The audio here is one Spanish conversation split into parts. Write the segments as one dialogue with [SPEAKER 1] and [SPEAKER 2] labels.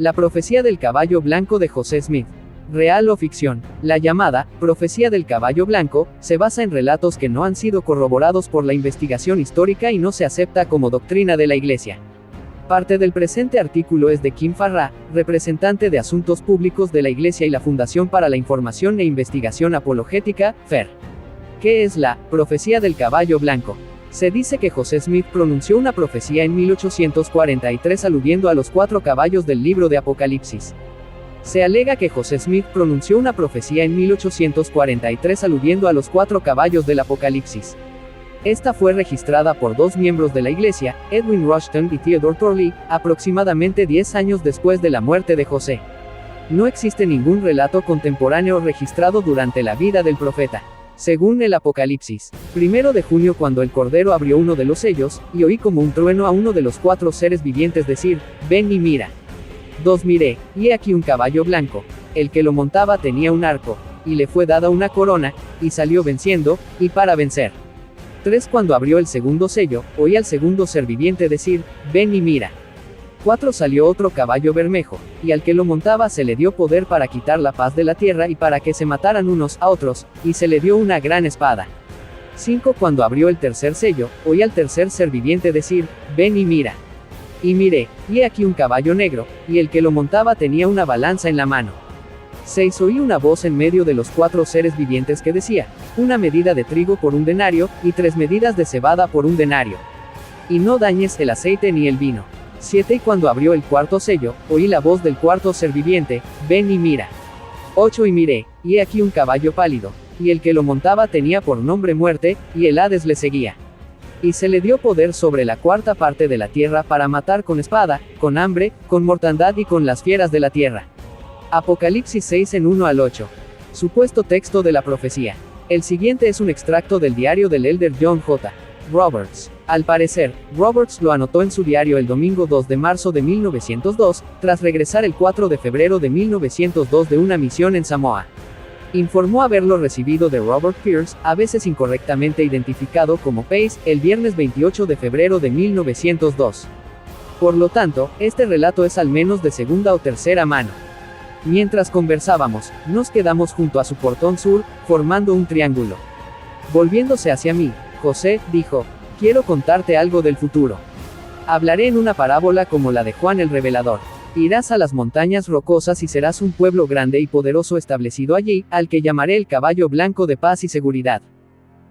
[SPEAKER 1] La profecía del caballo blanco de José Smith. ¿Real o ficción? La llamada profecía del caballo blanco se basa en relatos que no han sido corroborados por la investigación histórica y no se acepta como doctrina de la Iglesia. Parte del presente artículo es de Kim Farrah, representante de Asuntos Públicos de la Iglesia y la Fundación para la Información e Investigación Apologética, FER. ¿Qué es la profecía del caballo blanco? Se dice que José Smith pronunció una profecía en 1843 aludiendo a los 4 caballos del libro de Apocalipsis. Se alega que José Smith pronunció una profecía en 1843 aludiendo a los 4 caballos del Apocalipsis. Esta fue registrada por 2 miembros de la Iglesia, Edwin Rushton y Theodore Torley, aproximadamente 10 años después de la muerte de José. No existe ningún relato contemporáneo registrado durante la vida del profeta. Según el Apocalipsis, 1 de junio cuando el Cordero abrió uno de los sellos, y oí como un trueno a uno de los 4 seres vivientes decir, ven y mira. 2 Miré, y he aquí un caballo blanco. El que lo montaba tenía un arco, y le fue dada una corona, y salió venciendo, y para vencer. 3 Cuando abrió el segundo sello, oí al segundo ser viviente decir, ven y mira. 4 Salió otro caballo bermejo, y al que lo montaba se le dio poder para quitar la paz de la tierra y para que se mataran unos a otros, y se le dio una gran espada. 5 Cuando abrió el tercer sello, oí al tercer ser viviente decir, ven y mira. Y miré, y he aquí un caballo negro, y el que lo montaba tenía una balanza en la mano. 6 Oí una voz en medio de los 4 seres vivientes que decía, una medida de trigo por un denario, y 3 medidas de cebada por un denario. Y no dañes el aceite ni el vino. 7 Y cuando abrió el cuarto sello, oí la voz del cuarto ser viviente, ven y mira. 8 Y miré, y he aquí un caballo pálido, y el que lo montaba tenía por nombre muerte, y el Hades le seguía. Y se le dio poder sobre la cuarta parte de la tierra para matar con espada, con hambre, con mortandad y con las fieras de la tierra. Apocalipsis 6 en 1 al 8. Supuesto texto de la profecía. El siguiente es un extracto del diario del elder John J. Roberts. Al parecer, Roberts lo anotó en su diario el domingo 2 de marzo de 1902, tras regresar el 4 de febrero de 1902 de una misión en Samoa. Informó haberlo recibido de Robert Pierce, a veces incorrectamente identificado como Pace, el viernes 28 de febrero de 1902. Por lo tanto, este relato es al menos de segunda o tercera mano. Mientras conversábamos, nos quedamos junto a su portón sur, formando un triángulo. Volviéndose hacia mí, José, dijo, quiero contarte algo del futuro. Hablaré en una parábola como la de Juan el Revelador. Irás a las montañas rocosas y serás un pueblo grande y poderoso establecido allí, al que llamaré el caballo blanco de paz y seguridad.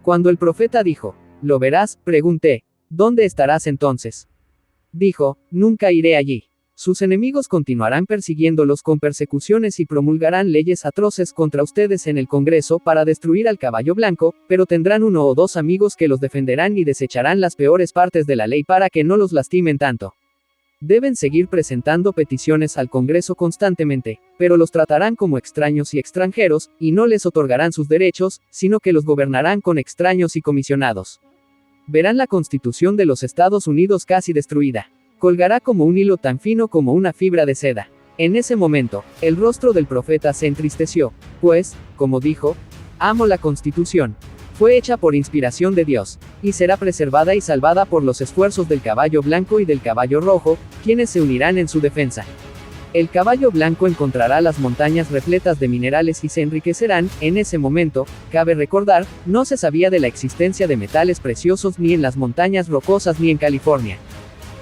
[SPEAKER 1] Cuando el profeta dijo, ¿lo verás?, pregunté, ¿dónde estarás entonces? Dijo, nunca iré allí. Sus enemigos continuarán persiguiéndolos con persecuciones y promulgarán leyes atroces contra ustedes en el Congreso para destruir al caballo blanco, pero tendrán 1 o 2 amigos que los defenderán y desecharán las peores partes de la ley para que no los lastimen tanto. Deben seguir presentando peticiones al Congreso constantemente, pero los tratarán como extraños y extranjeros, y no les otorgarán sus derechos, sino que los gobernarán con extraños y comisionados. Verán la Constitución de los Estados Unidos casi destruida. Colgará como un hilo tan fino como una fibra de seda. En ese momento, el rostro del profeta se entristeció, pues, como dijo, amo la Constitución. Fue hecha por inspiración de Dios, y será preservada y salvada por los esfuerzos del caballo blanco y del caballo rojo, quienes se unirán en su defensa. El caballo blanco encontrará las montañas repletas de minerales y se enriquecerán. En ese momento, cabe recordar, no se sabía de la existencia de metales preciosos ni en las montañas rocosas ni en California.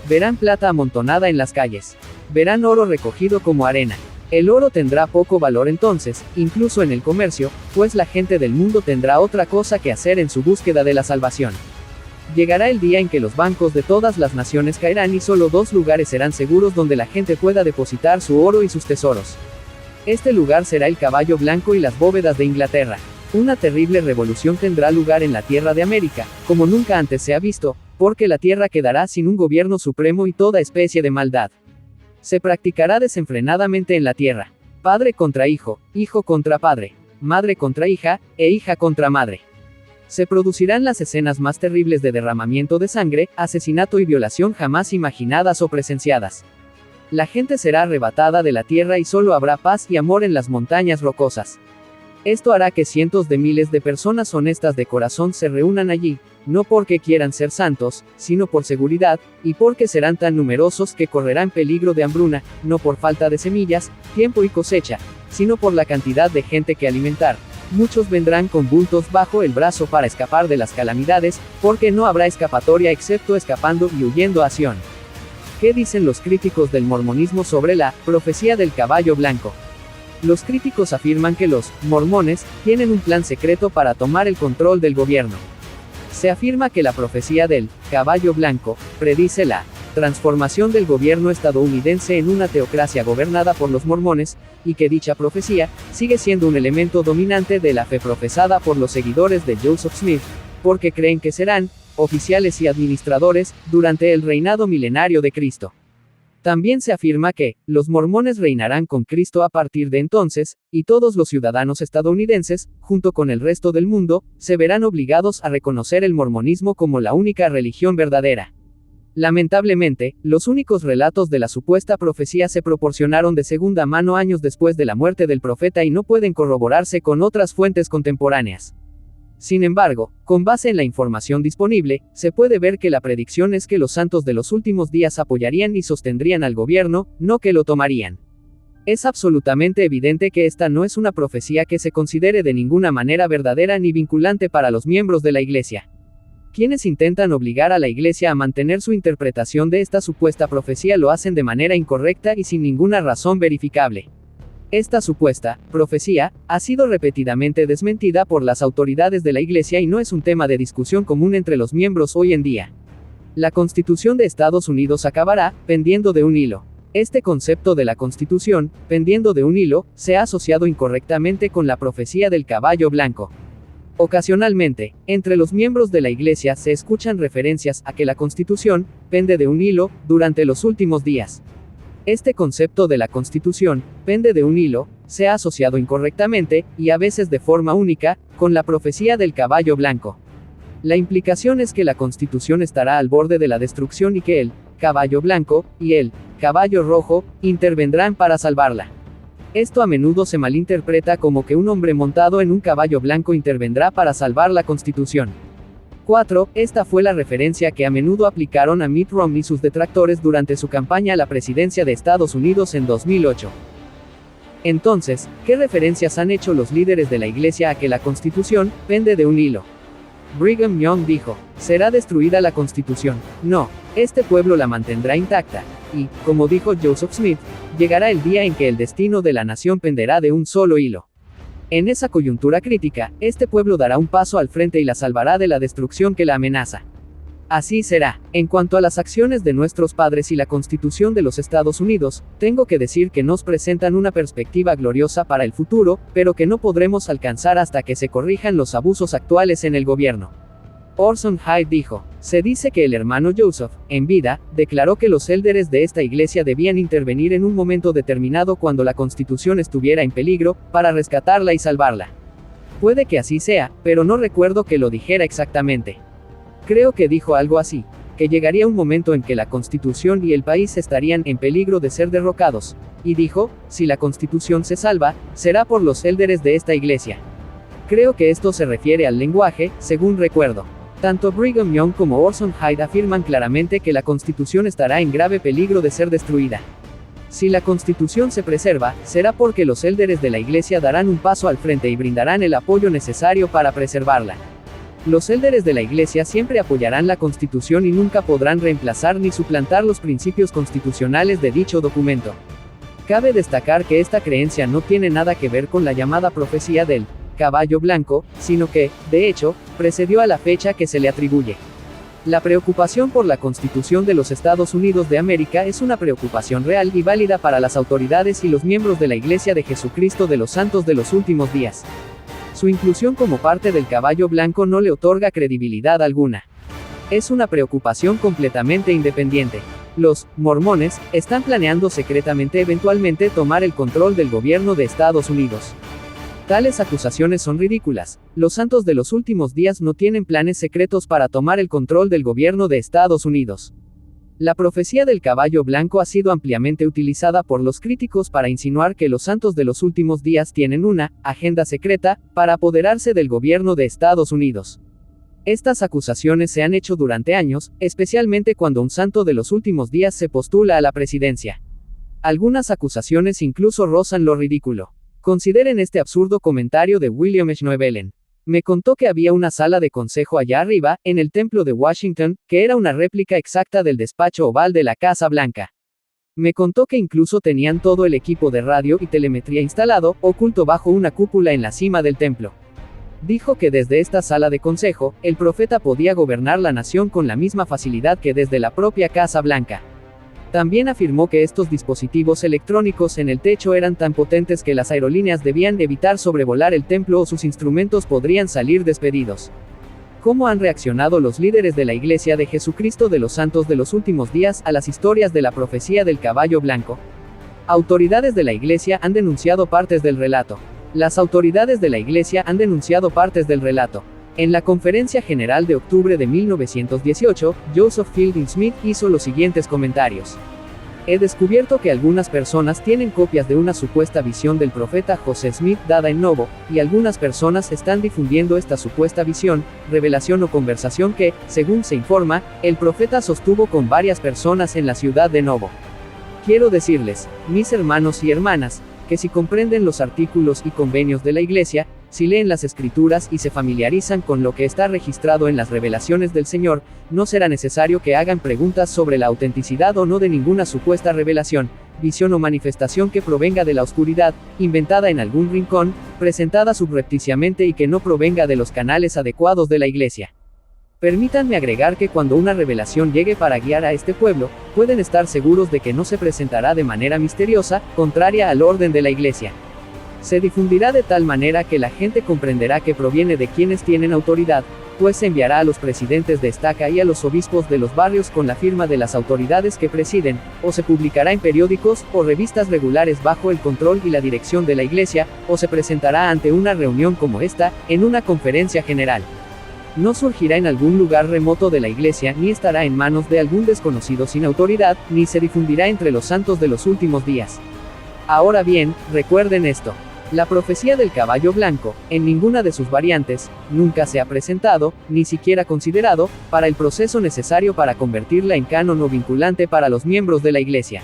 [SPEAKER 1] Verán plata amontonada en las calles. Verán oro recogido como arena. El oro tendrá poco valor entonces, incluso en el comercio, pues la gente del mundo tendrá otra cosa que hacer en su búsqueda de la salvación. Llegará el día en que los bancos de todas las naciones caerán y solo 2 lugares serán seguros donde la gente pueda depositar su oro y sus tesoros. Este lugar será el caballo blanco y las bóvedas de Inglaterra. Una terrible revolución tendrá lugar en la tierra de América, como nunca antes se ha visto, porque la tierra quedará sin un gobierno supremo y toda especie de maldad se practicará desenfrenadamente en la tierra. Padre contra hijo, hijo contra padre, madre contra hija, e hija contra madre. Se producirán las escenas más terribles de derramamiento de sangre, asesinato y violación jamás imaginadas o presenciadas. La gente será arrebatada de la tierra y solo habrá paz y amor en las montañas rocosas. Esto hará que cientos de miles de personas honestas de corazón se reúnan allí, no porque quieran ser santos, sino por seguridad, y porque serán tan numerosos que correrán peligro de hambruna, no por falta de semillas, tiempo y cosecha, sino por la cantidad de gente que alimentar. Muchos vendrán con bultos bajo el brazo para escapar de las calamidades, porque no habrá escapatoria excepto escapando y huyendo a Sión. ¿Qué dicen los críticos del mormonismo sobre la profecía del caballo blanco? Los críticos afirman que los mormones tienen un plan secreto para tomar el control del gobierno. Se afirma que la profecía del caballo blanco predice la transformación del gobierno estadounidense en una teocracia gobernada por los mormones, y que dicha profecía sigue siendo un elemento dominante de la fe profesada por los seguidores de Joseph Smith, porque creen que serán oficiales y administradores durante el reinado milenario de Cristo. También se afirma que los mormones reinarán con Cristo a partir de entonces, y todos los ciudadanos estadounidenses, junto con el resto del mundo, se verán obligados a reconocer el mormonismo como la única religión verdadera. Lamentablemente, los únicos relatos de la supuesta profecía se proporcionaron de segunda mano años después de la muerte del profeta y no pueden corroborarse con otras fuentes contemporáneas. Sin embargo, con base en la información disponible, se puede ver que la predicción es que los santos de los últimos días apoyarían y sostendrían al gobierno, no que lo tomarían. Es absolutamente evidente que esta no es una profecía que se considere de ninguna manera verdadera ni vinculante para los miembros de la Iglesia. Quienes intentan obligar a la Iglesia a mantener su interpretación de esta supuesta profecía lo hacen de manera incorrecta y sin ninguna razón verificable. Esta supuesta profecía ha sido repetidamente desmentida por las autoridades de la Iglesia y no es un tema de discusión común entre los miembros hoy en día. La Constitución de Estados Unidos acabará pendiendo de un hilo. Este concepto de la Constitución, pendiendo de un hilo, se ha asociado incorrectamente con la profecía del caballo blanco. Ocasionalmente, entre los miembros de la Iglesia se escuchan referencias a que la Constitución pende de un hilo durante los últimos días. Este concepto de la Constitución, pende de un hilo, se ha asociado incorrectamente, y a veces de forma única, con la profecía del caballo blanco. La implicación es que la Constitución estará al borde de la destrucción y que el caballo blanco y el caballo rojo intervendrán para salvarla. Esto a menudo se malinterpreta como que un hombre montado en un caballo blanco intervendrá para salvar la Constitución. 4. Esta fue la referencia que a menudo aplicaron a Mitt Romney y sus detractores durante su campaña a la presidencia de Estados Unidos en 2008. Entonces, ¿qué referencias han hecho los líderes de la Iglesia a que la Constitución pende de un hilo? Brigham Young dijo: será destruida la Constitución. No, este pueblo la mantendrá intacta. Y, como dijo Joseph Smith, llegará el día en que el destino de la nación penderá de un solo hilo. En esa coyuntura crítica, este pueblo dará un paso al frente y la salvará de la destrucción que la amenaza. Así será. En cuanto a las acciones de nuestros padres y la Constitución de los Estados Unidos, tengo que decir que nos presentan una perspectiva gloriosa para el futuro, pero que no podremos alcanzar hasta que se corrijan los abusos actuales en el gobierno. Orson Hyde dijo: se dice que el hermano Joseph, en vida, declaró que los élderes de esta iglesia debían intervenir en un momento determinado cuando la Constitución estuviera en peligro, para rescatarla y salvarla. Puede que así sea, pero no recuerdo que lo dijera exactamente. Creo que dijo algo así, que llegaría un momento en que la Constitución y el país estarían en peligro de ser derrocados, y dijo: si la Constitución se salva, será por los élderes de esta iglesia. Creo que esto se refiere al lenguaje, según recuerdo. Tanto Brigham Young como Orson Hyde afirman claramente que la Constitución estará en grave peligro de ser destruida. Si la Constitución se preserva, será porque los élderes de la Iglesia darán un paso al frente y brindarán el apoyo necesario para preservarla. Los élderes de la Iglesia siempre apoyarán la Constitución y nunca podrán reemplazar ni suplantar los principios constitucionales de dicho documento. Cabe destacar que esta creencia no tiene nada que ver con la llamada profecía del caballo blanco, sino que, de hecho, precedió a la fecha que se le atribuye. La preocupación por la Constitución de los Estados Unidos de América es una preocupación real y válida para las autoridades y los miembros de la Iglesia de Jesucristo de los Santos de los Últimos Días. Su inclusión como parte del caballo blanco no le otorga credibilidad alguna. Es una preocupación completamente independiente. Los mormones están planeando secretamente eventualmente tomar el control del gobierno de Estados Unidos. Tales acusaciones son ridículas. Los santos de los últimos días no tienen planes secretos para tomar el control del gobierno de Estados Unidos. La profecía del caballo blanco ha sido ampliamente utilizada por los críticos para insinuar que los santos de los últimos días tienen una agenda secreta para apoderarse del gobierno de Estados Unidos. Estas acusaciones se han hecho durante años, especialmente cuando un santo de los últimos días se postula a la presidencia. Algunas acusaciones incluso rozan lo ridículo. Consideren este absurdo comentario de William Schnoebelen. Me contó que había una sala de consejo allá arriba, en el templo de Washington, que era una réplica exacta del despacho oval de la Casa Blanca. Me contó que incluso tenían todo el equipo de radio y telemetría instalado, oculto bajo una cúpula en la cima del templo. Dijo que desde esta sala de consejo, el profeta podía gobernar la nación con la misma facilidad que desde la propia Casa Blanca. También afirmó que estos dispositivos electrónicos en el techo eran tan potentes que las aerolíneas debían evitar sobrevolar el templo o sus instrumentos podrían salir despedidos. ¿Cómo han reaccionado los líderes de la Iglesia de Jesucristo de los Santos de los últimos días a las historias de la profecía del caballo blanco? Autoridades de la Iglesia han denunciado partes del relato. Las autoridades de la Iglesia han denunciado partes del relato. En la Conferencia General de octubre de 1918, Joseph Fielding Smith hizo los siguientes comentarios. He descubierto que algunas personas tienen copias de una supuesta visión del profeta José Smith dada en Novo, y algunas personas están difundiendo esta supuesta visión, revelación o conversación que, según se informa, el profeta sostuvo con varias personas en la ciudad de Novo. Quiero decirles, mis hermanos y hermanas, que si comprenden los artículos y convenios de la Iglesia, si leen las Escrituras y se familiarizan con lo que está registrado en las revelaciones del Señor, no será necesario que hagan preguntas sobre la autenticidad o no de ninguna supuesta revelación, visión o manifestación que provenga de la oscuridad, inventada en algún rincón, presentada subrepticiamente y que no provenga de los canales adecuados de la Iglesia. Permítanme agregar que cuando una revelación llegue para guiar a este pueblo, pueden estar seguros de que no se presentará de manera misteriosa, contraria al orden de la Iglesia. Se difundirá de tal manera que la gente comprenderá que proviene de quienes tienen autoridad, pues se enviará a los presidentes de estaca y a los obispos de los barrios con la firma de las autoridades que presiden, o se publicará en periódicos o revistas regulares bajo el control y la dirección de la Iglesia, o se presentará ante una reunión como esta, en una conferencia general. No surgirá en algún lugar remoto de la Iglesia, ni estará en manos de algún desconocido sin autoridad, ni se difundirá entre los santos de los últimos días. Ahora bien, recuerden esto. La profecía del caballo blanco, en ninguna de sus variantes, nunca se ha presentado, ni siquiera considerado, para el proceso necesario para convertirla en canon o vinculante para los miembros de la Iglesia.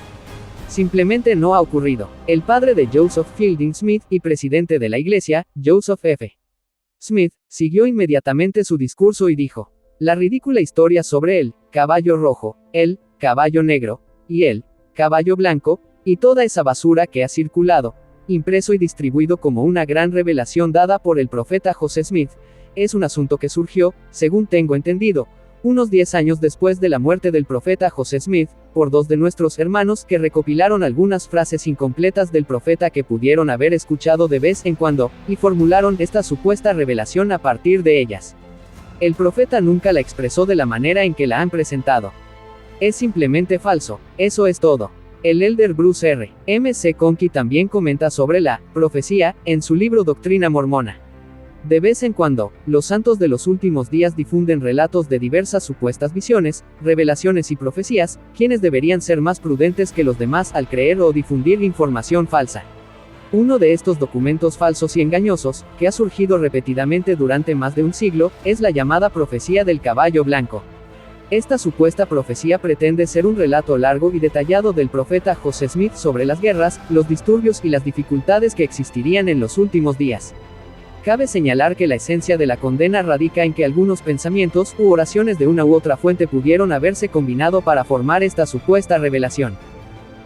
[SPEAKER 1] Simplemente no ha ocurrido. El padre de Joseph Fielding Smith y presidente de la Iglesia, Joseph F. Smith, siguió inmediatamente su discurso y dijo: la ridícula historia sobre el caballo rojo, el caballo negro, y el caballo blanco, y toda esa basura que ha circulado, impreso y distribuido como una gran revelación dada por el profeta José Smith, es un asunto que surgió, según tengo entendido, unos 10 años después de la muerte del profeta José Smith, por dos de nuestros hermanos que recopilaron algunas frases incompletas del profeta que pudieron haber escuchado de vez en cuando, y formularon esta supuesta revelación a partir de ellas. El profeta nunca la expresó de la manera en que la han presentado. Es simplemente falso, eso es todo. El elder Bruce R. M. C. Conky también comenta sobre la profecía, en su libro Doctrina Mormona. De vez en cuando, los santos de los últimos días difunden relatos de diversas supuestas visiones, revelaciones y profecías, quienes deberían ser más prudentes que los demás al creer o difundir información falsa. Uno de estos documentos falsos y engañosos, que ha surgido repetidamente durante más de un siglo, es la llamada profecía del caballo blanco. Esta supuesta profecía pretende ser un relato largo y detallado del profeta José Smith sobre las guerras, los disturbios y las dificultades que existirían en los últimos días. Cabe señalar que la esencia de la condena radica en que algunos pensamientos u oraciones de una u otra fuente pudieron haberse combinado para formar esta supuesta revelación.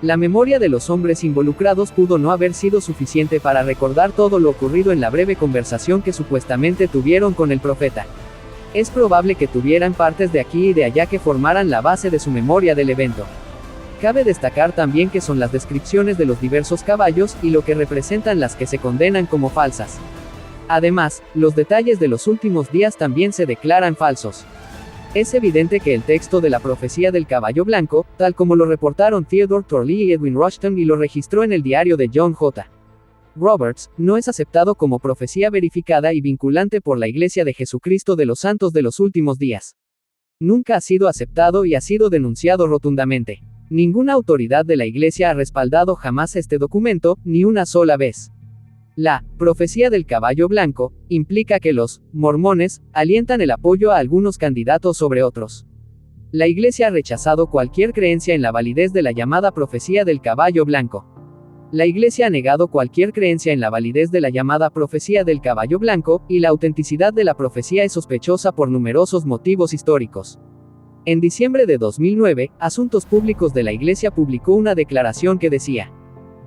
[SPEAKER 1] La memoria de los hombres involucrados pudo no haber sido suficiente para recordar todo lo ocurrido en la breve conversación que supuestamente tuvieron con el profeta. Es probable que tuvieran partes de aquí y de allá que formaran la base de su memoria del evento. Cabe destacar también que son las descripciones de los diversos caballos y lo que representan las que se condenan como falsas. Además, los detalles de los últimos días también se declaran falsos. Es evidente que el texto de la profecía del caballo blanco, tal como lo reportaron Theodore Torley y Edwin Rushton y lo registró en el diario de John J. Roberts, no es aceptado como profecía verificada y vinculante por la Iglesia de Jesucristo de los Santos de los últimos días. Nunca ha sido aceptado y ha sido denunciado rotundamente. Ninguna autoridad de la Iglesia ha respaldado jamás este documento, ni una sola vez. La profecía del caballo blanco implica que los mormones alientan el apoyo a algunos candidatos sobre otros. La Iglesia ha rechazado cualquier creencia en la validez de la llamada profecía del caballo blanco. La Iglesia ha negado cualquier creencia en la validez de la llamada profecía del caballo blanco, y la autenticidad de la profecía es sospechosa por numerosos motivos históricos. En diciembre de 2009, Asuntos Públicos de la Iglesia publicó una declaración que decía: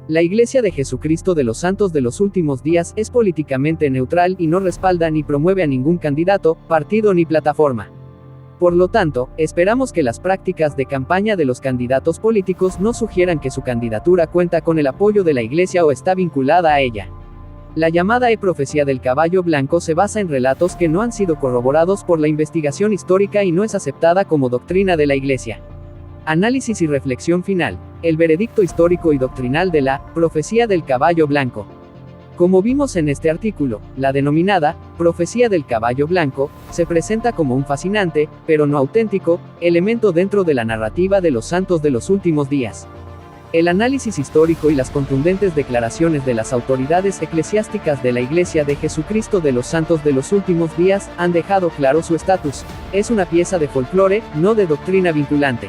[SPEAKER 1] la Iglesia de Jesucristo de los Santos de los Últimos Días es políticamente neutral y no respalda ni promueve a ningún candidato, partido ni plataforma. Por lo tanto, esperamos que las prácticas de campaña de los candidatos políticos no sugieran que su candidatura cuenta con el apoyo de la Iglesia o está vinculada a ella. La llamada profecía del caballo blanco se basa en relatos que no han sido corroborados por la investigación histórica y no es aceptada como doctrina de la Iglesia. Análisis y reflexión final. El veredicto histórico y doctrinal de la profecía del caballo blanco. Como vimos en este artículo, la denominada profecía del caballo blanco se presenta como un fascinante, pero no auténtico, elemento dentro de la narrativa de los santos de los últimos días. El análisis histórico y las contundentes declaraciones de las autoridades eclesiásticas de la Iglesia de Jesucristo de los Santos de los Últimos Días han dejado claro su estatus. Es una pieza de folclore, no de doctrina vinculante.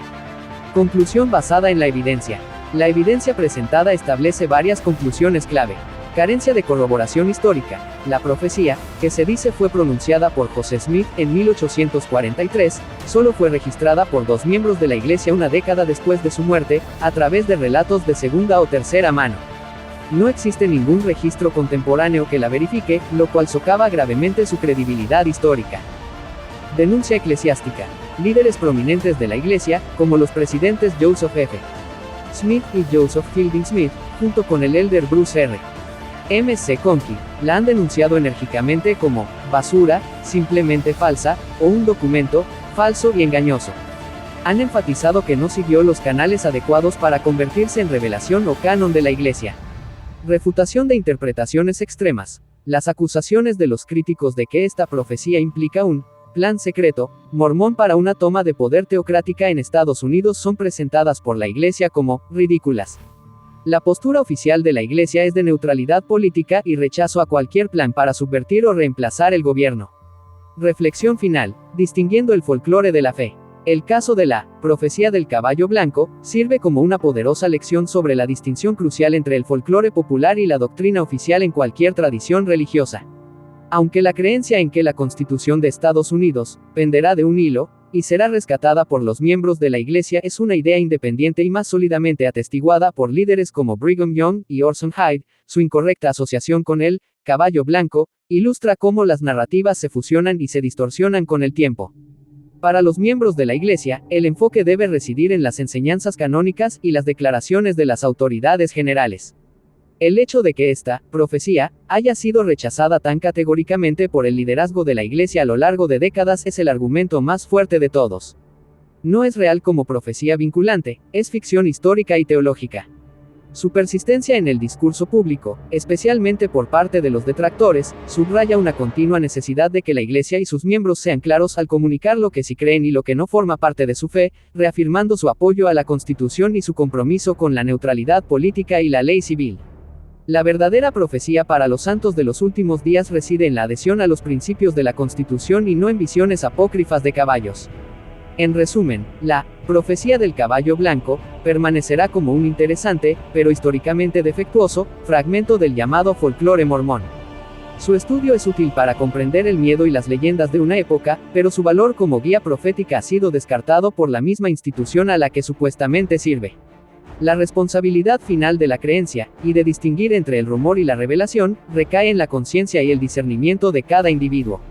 [SPEAKER 1] Conclusión basada en la evidencia. La evidencia presentada establece varias conclusiones clave. Carencia de corroboración histórica. La profecía, que se dice fue pronunciada por José Smith en 1843, solo fue registrada por 2 miembros de la Iglesia una década después de su muerte, a través de relatos de segunda o tercera mano. No existe ningún registro contemporáneo que la verifique, lo cual socava gravemente su credibilidad histórica. Denuncia eclesiástica. Líderes prominentes de la Iglesia, como los presidentes Joseph F. Smith y Joseph Fielding Smith, junto con el elder Bruce R. M.C. Conklin, la han denunciado enérgicamente como basura, simplemente falsa, o un documento falso y engañoso. Han enfatizado que no siguió los canales adecuados para convertirse en revelación o canon de la Iglesia. Refutación de interpretaciones extremas. Las acusaciones de los críticos de que esta profecía implica un plan secreto mormón para una toma de poder teocrática en Estados Unidos son presentadas por la Iglesia como ridículas. La postura oficial de la Iglesia es de neutralidad política y rechazo a cualquier plan para subvertir o reemplazar el gobierno. Reflexión final. Distinguiendo el folclore de la fe. El caso de la profecía del caballo blanco sirve como una poderosa lección sobre la distinción crucial entre el folclore popular y la doctrina oficial en cualquier tradición religiosa. Aunque la creencia en que la Constitución de Estados Unidos penderá de un hilo y será rescatada por los miembros de la Iglesia es una idea independiente y más sólidamente atestiguada por líderes como Brigham Young y Orson Hyde, su incorrecta asociación con el caballo blanco ilustra cómo las narrativas se fusionan y se distorsionan con el tiempo. Para los miembros de la Iglesia, el enfoque debe residir en las enseñanzas canónicas y las declaraciones de las autoridades generales. El hecho de que esta profecía haya sido rechazada tan categóricamente por el liderazgo de la Iglesia a lo largo de décadas es el argumento más fuerte de todos. No es real como profecía vinculante, es ficción histórica y teológica. Su persistencia en el discurso público, especialmente por parte de los detractores, subraya una continua necesidad de que la Iglesia y sus miembros sean claros al comunicar lo que sí creen y lo que no forma parte de su fe, reafirmando su apoyo a la Constitución y su compromiso con la neutralidad política y la ley civil. La verdadera profecía para los santos de los últimos días reside en la adhesión a los principios de la Constitución y no en visiones apócrifas de caballos. En resumen, la profecía del caballo blanco permanecerá como un interesante, pero históricamente defectuoso, fragmento del llamado folclore mormón. Su estudio es útil para comprender el miedo y las leyendas de una época, pero su valor como guía profética ha sido descartado por la misma institución a la que supuestamente sirve. La responsabilidad final de la creencia, y de distinguir entre el rumor y la revelación, recae en la conciencia y el discernimiento de cada individuo.